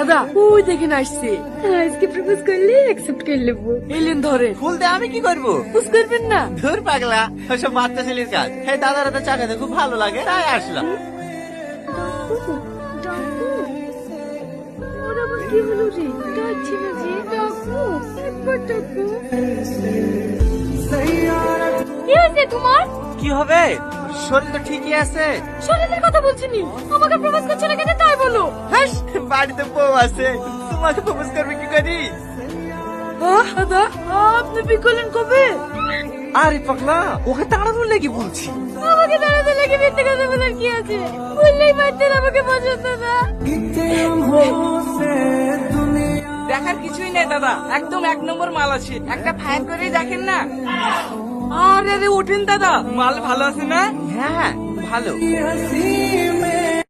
দাদা ওই দেখেন আসছে। আজকে প্রপোজ করলে অ্যাকসেপ্ট করে নেবো। এলেন ধরে। ফুল দিয়ে আমি কি করবো? বুঝ করবেন না। ধুর পাগলা, ওসব বাচ্চা ছেলের কাজ। হ্যাঁ, দাদার হাতে চা খেতে খুব ভালো লাগে, তাই আসলাম। ওর আবার কি হলো রে? ডাকছি না যে, ডাকবো একবার ডাকবো। কি হয়েছে তোমার? কি হবে? শরীর তো ঠিকই আছে। শরীরের কথা বলছি নি, আমাকে প্রপোজ করছে না কেন তাই বলো। হ্যাঁ, বাড়িতে বউ আছে, তোমাকে প্রপোজ করবে কি করি? দাদা আপনি বিয়ে করলেন কবে? আরে পাগলা, ওকে তাড়ানোর লেগে বলছি। আমাকে দাঁড়াতে লেগে মিথ্যে কথা বলার কি আছে? বললেই পারতেন আমাকে পছন্দ না। দেখার কিছুই নেই দাদা, একদম এক নম্বর মাল আছে। একটা ফায়ার করে দেখেন না। আরে ওঠেন দাদা, মাল ভালো আছে না? হ্যাঁ, ভালো।